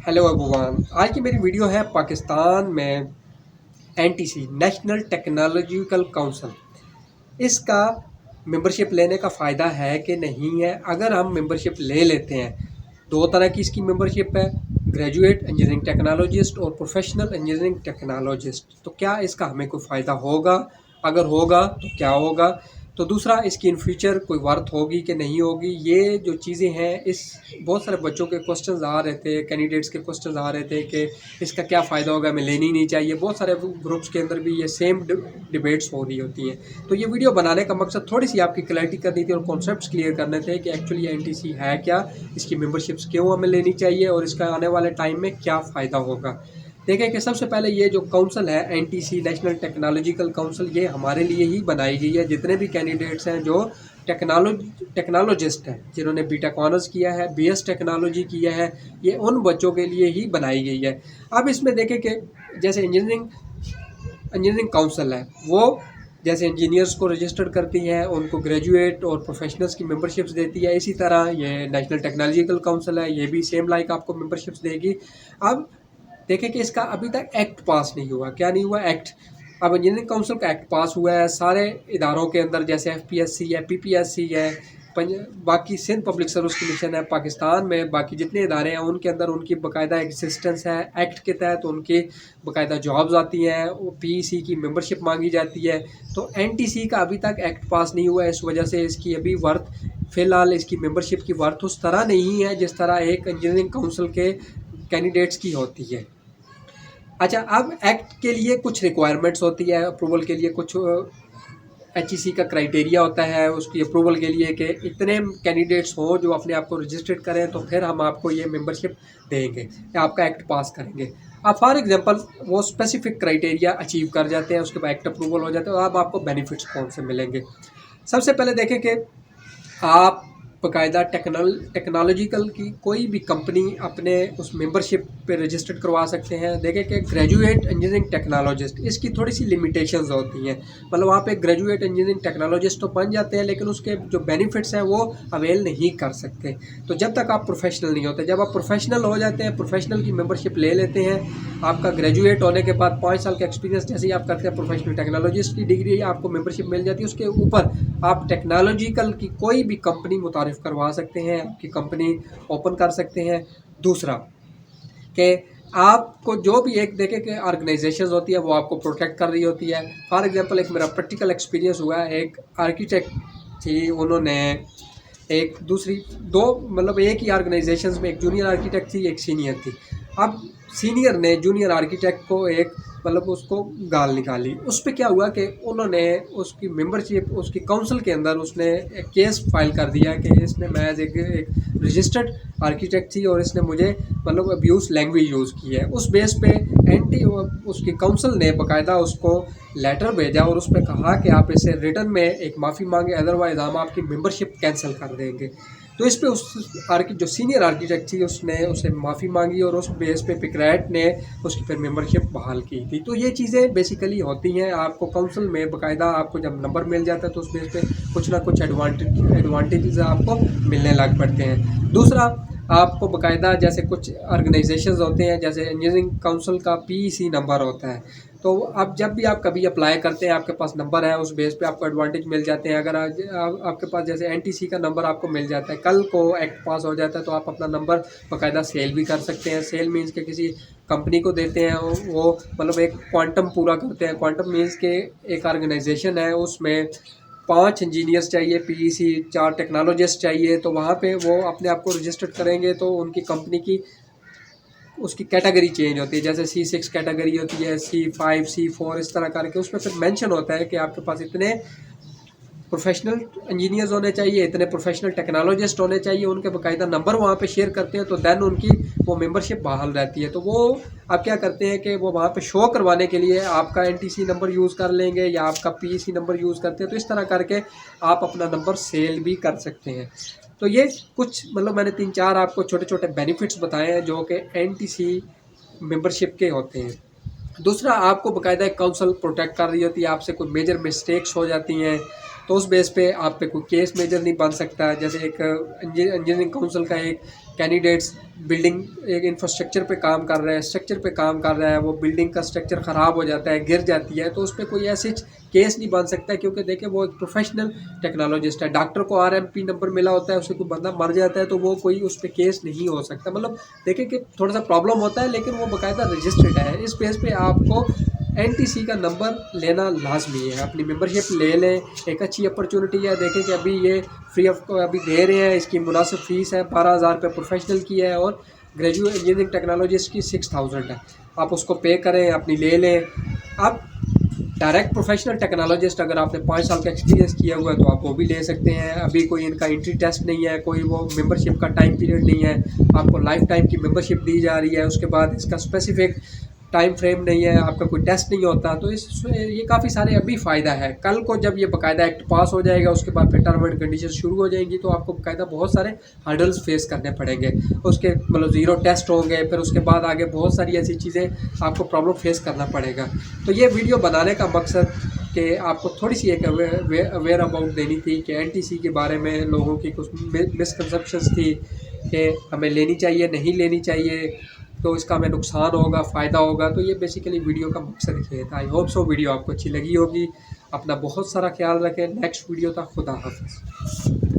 Hello everyone. आज की मेरी वीडियो है पाकिस्तान में एनटीसी नेशनल टेक्नोलॉजिकल काउंसिल, इसका मेंबरशिप लेने का फ़ायदा है कि नहीं है। अगर हम मेंबरशिप ले लेते हैं, दो तरह की इसकी मेंबरशिप है, ग्रेजुएट इंजीनियरिंग टेक्नोलॉजिस्ट और प्रोफेशनल इंजीनियरिंग टेक्नोलॉजिस्ट। तो क्या इसका हमें कोई फ़ायदा होगा? अगर होगा तो क्या होगा? तो दूसरा, इसकी इन फ्यूचर कोई वर्थ होगी कि नहीं होगी। ये जो चीज़ें हैं, इस बहुत सारे बच्चों के क्वेश्चंस आ रहे थे, कैंडिडेट्स के क्वेश्चंस आ रहे थे कि इसका क्या फ़ायदा होगा, हमें लेनी नहीं चाहिए। बहुत सारे ग्रुप्स के अंदर भी ये सेम डिबेट्स हो रही होती हैं। तो ये वीडियो बनाने का मकसद थोड़ी सी आपकी क्लैरिटी करनी थी और कॉन्सेप्ट्स क्लियर करने थे कि एक्चुअली एनटीसी है क्या, इसकी मेंबरशिप्स क्यों हमें लेनी चाहिए और इसका आने वाले टाइम में क्या फ़ायदा होगा। देखें कि सबसे पहले ये जो काउंसिल है एनटीसी नेशनल टेक्नोलॉजिकल काउंसिल, ये हमारे लिए ही बनाई गई है। जितने भी कैंडिडेट्स हैं जो टेक्नोलॉजिस्ट हैं, जिन्होंने बीटेक ऑनर्स किया है, बीएस टेक्नोलॉजी किया है, ये उन बच्चों के लिए ही बनाई गई है। अब इसमें देखें कि जैसे इंजीनियरिंग काउंसिल है, वो जैसे इंजीनियर्स को रजिस्टर करती है, उनको ग्रेजुएट और प्रोफेशनल्स की मेंबरशिप्स देती है, इसी तरह ये नेशनल टेक्नोलॉजिकल काउंसिल है, ये भी सेम लाइक आपको मेंबरशिप्स देगी। अब देखें कि इसका अभी तक एक्ट पास नहीं हुआ। क्या नहीं हुआ? एक्ट। अब इंजीनियरिंग काउंसिल का एक्ट पास हुआ है सारे इदारों के अंदर, जैसे एफपीएससी है, पीपीएससी है, बाकी सिंध पब्लिक सर्विस कमीशन है पाकिस्तान में, बाकी जितने इदारे हैं उनके अंदर उनकी बाकायदा एग्जिस्टेंस है। एक्ट के तहत उनकी बाकायदा जॉब्स आती हैं, वो पीईसी की मेंबरशिप मांगी जाती है। तो एनटीसी का अभी तक एक्ट पास नहीं हुआ है, इस वजह से इसकी अभी वर्थ, फ़िलहाल इसकी मेंबरशिप की वर्थ उस तरह नहीं है जिस तरह एक इंजीनियरिंग काउंसिल के कैंडिडेट्स की होती है। अच्छा, अब एक्ट के लिए कुछ रिक्वायरमेंट्स होती है, अप्रूवल के लिए कुछ एचईसी का क्राइटेरिया होता है उसकी अप्रूवल के लिए कि इतने कैंडिडेट्स हों जो अपने आप को रजिस्टर्ड करें, तो फिर हम आपको ये मेंबरशिप देंगे या आपका एक्ट पास करेंगे। अब फॉर एग्जांपल वो स्पेसिफिक क्राइटेरिया अचीव कर जाते हैं, उसके बाद एक्ट अप्रूवल हो जाता है। अब आपको बेनिफिट्स कौन से मिलेंगे? सबसे पहले देखें कि आप बाकायदा टेक्नोलॉजिकल की कोई भी कंपनी अपने उस मेंबरशिप पे रजिस्टर्ड करवा सकते हैं। देखें कि ग्रेजुएट इंजीनियरिंग टेक्नोलॉजिस्ट, इसकी थोड़ी सी लिमिटेशंस होती हैं। मतलब वहाँ पे ग्रेजुएट इंजीनियरिंग टेक्नोलॉजिस्ट तो बन जाते हैं, लेकिन उसके जो बेनिफिट्स हैं वो अवेल नहीं कर सकते। तो जब तक आप प्रोफेशनल नहीं होते, जब आप प्रोफेशनल हो जाते हैं, प्रोफेशनल की मेंबरशिप ले लेते हैं, आपका ग्रेजुएट होने के बाद 5 साल का एक्सपीरियंस जैसे ही आप करते हैं, प्रोफेशनल टेक्नोलॉजिस्ट की डिग्री आपको मेंबरशिप मिल जाती है। उसके ऊपर आप टेक्नोलॉजिकल की कोई भी कंपनी मुतारिफ करवा सकते हैं, आपकी कंपनी ओपन कर सकते हैं। दूसरा कि आपको जो भी एक देखे कि ऑर्गेनाइजेशन होती है वो आपको प्रोटेक्ट कर रही होती है। फॉर एग्जांपल एक मेरा प्रैक्टिकल एक्सपीरियंस हुआ है, एक आर्किटेक्ट थी, उन्होंने एक दूसरी दो मतलब एक ही ऑर्गेनाइजेशन में एक जूनियर आर्किटेक्ट थी, एक सीनियर थी। अब सीनियर ने जूनियर आर्किटेक्ट को एक मतलब उसको गाल निकाली। उस पर क्या हुआ कि उन्होंने उसकी मेंबरशिप, उसकी काउंसिल के अंदर उसने एक केस फाइल कर दिया कि इसने, मैं एक रजिस्टर्ड आर्किटेक्ट थी और इसने मुझे मतलब अब्यूज़ लैंग्वेज यूज़ की है। उस बेस पे एंटी उसकी काउंसिल ने बाकायदा उसको लेटर भेजा और उस पर कहा कि आप इसे रिटर्न में एक माफ़ी मांगे, अदरवाइज हम आपकी मेंबरशिप कैंसिल कर देंगे। तो इस पे उस जो सीनियर आर्किटेक्ट थी उसने उसे माफ़ी मांगी और उस बेस पे पिकरेट ने उसकी फिर मेंबरशिप बहाल की थी। तो ये चीज़ें बेसिकली होती हैं। आपको काउंसिल में बाकायदा आपको जब नंबर मिल जाता है तो उस बेस पे कुछ ना कुछ एडवांटेजेस आपको मिलने लग पड़ते हैं। दूसरा, आपको बाकायदा जैसे कुछ ऑर्गेनाइजेशंस होते हैं, जैसे इंजीनियरिंग काउंसिल का पीईसी नंबर होता है, तो अब जब भी आप कभी अप्लाई करते हैं, आपके पास नंबर है, उस बेस पे आपको एडवांटेज मिल जाते हैं। अगर आपके पास जैसे एनटीसी का नंबर आपको मिल जाता है, कल को एक्ट पास हो जाता है, तो आप अपना नंबर बाकायदा सेल भी कर सकते हैं। सेल मीन्स के किसी कंपनी को देते हैं, वो मतलब एक क्वांटम पूरा करते हैं। क्वांटम मीन्स के एक ऑर्गेनाइजेशन है, उसमें 5 इंजीनियर्स चाहिए, पीईसी 4 टेक्नोलॉजिस्ट चाहिए, तो वहाँ पे वो अपने आप को रजिस्टर्ड करेंगे तो उनकी कंपनी की उसकी कैटेगरी चेंज होती है। जैसे C6 कैटेगरी होती है, C5, C4, इस तरह करके उसमें फिर मेंशन होता है कि आपके पास इतने प्रोफेशनल इंजीनियर्स होने चाहिए, इतने प्रोफेशनल टेक्नोलॉजिस्ट होने चाहिए, उनके बाकायदा नंबर वहाँ पे शेयर करते हैं, तो देन उनकी वो मेंबरशिप बहाल रहती है। तो वो आप क्या करते हैं कि वो वहाँ पे शो करवाने के लिए आपका एनटीसी नंबर यूज़ कर लेंगे या आपका पीईसी नंबर यूज़ करते हैं, तो इस तरह करके आप अपना नंबर सेल भी कर सकते हैं। तो ये कुछ मतलब मैंने 3-4 आपको छोटे छोटे बेनिफिट्स बताए हैं जो कि एनटीसी मेंबरशिप के होते हैं। दूसरा, आपको बाकायदा एक काउंसिल प्रोटेक्ट कर रही होती है, आपसे कोई मेजर मिस्टेक्स हो जाती हैं तो उस बेस पे आप पे कोई केस मेजर नहीं बन सकता। जैसे एक इंजीनियरिंग काउंसिल का एक कैंडिडेट्स बिल्डिंग एक इंफ्रास्ट्रक्चर पे काम कर रहे हैं, स्ट्रक्चर पे काम कर रहा है, वो बिल्डिंग का स्ट्रक्चर ख़राब हो जाता है, गिर जाती है, तो उस पर कोई ऐसे केस नहीं बन सकता, क्योंकि देखिए वो एक प्रोफेशनल टेक्नोलॉजिस्ट है। डॉक्टर को आरएमपी नंबर मिला होता है, उससे कोई बंदा मर जाता है तो वो कोई उस पर केस नहीं हो सकता। मतलब देखिए कि थोड़ा सा प्रॉब्लम होता है, लेकिन वो बाकायदा रजिस्टर्ड है। इस बेस पे आपको एनटीसी का नंबर लेना लाजमी है, अपनी मेंबरशिप ले लें, एक अच्छी अपॉर्चुनिटी है। देखें कि अभी ये फ्री ऑफ अभी दे रहे हैं, इसकी मुनासिब फ़ीस है 12,000 रुपये प्रोफेशनल की है, और ग्रेजुएट इंजीनियरिंग टेक्नोलॉजिस्ट की 6,000 है। आप उसको पे करें, अपनी ले लें। आप डायरेक्ट प्रोफेशनल टेक्नोलॉजिस्ट अगर आपने 5 साल का एक्सपीरियंस किया हुआ है तो आप वो भी ले सकते हैं। अभी कोई इनका एंट्री टेस्ट नहीं है, कोई वो मेंबरशिप का टाइम पीरियड नहीं है, आपको लाइफ टाइम की मेंबरशिप दी जा रही है। उसके बाद इसका स्पेसिफिक टाइम फ्रेम नहीं है, आपका कोई टेस्ट नहीं होता, तो ये काफ़ी सारे अभी फ़ायदा है। कल को जब ये बाकायदा एक्ट पास हो जाएगा, उसके बाद फिर टर्म एंड कंडीशन शुरू हो जाएंगी, तो आपको बाकायदा बहुत सारे हर्डल्स फेस करने पड़ेंगे। उसके मतलब ज़ीरो टेस्ट होंगे, फिर उसके बाद आगे बहुत सारी ऐसी चीज़ें आपको प्रॉब्लम फेस करना पड़ेगा। तो ये वीडियो बनाने का मकसद कि आपको थोड़ी सी एक अवेयर अबाउट देनी थी कि एनटीसी के बारे में लोगों की कुछ मिसकंसेप्शंस थी कि हमें लेनी चाहिए, नहीं लेनी चाहिए, तो इसका हमें नुकसान होगा, फ़ायदा होगा। तो ये बेसिकली वीडियो का मकसद ये था। आई होप सो वीडियो आपको अच्छी लगी होगी। अपना बहुत सारा ख्याल रखें। नेक्स्ट वीडियो तक खुदा हाफ़िज़।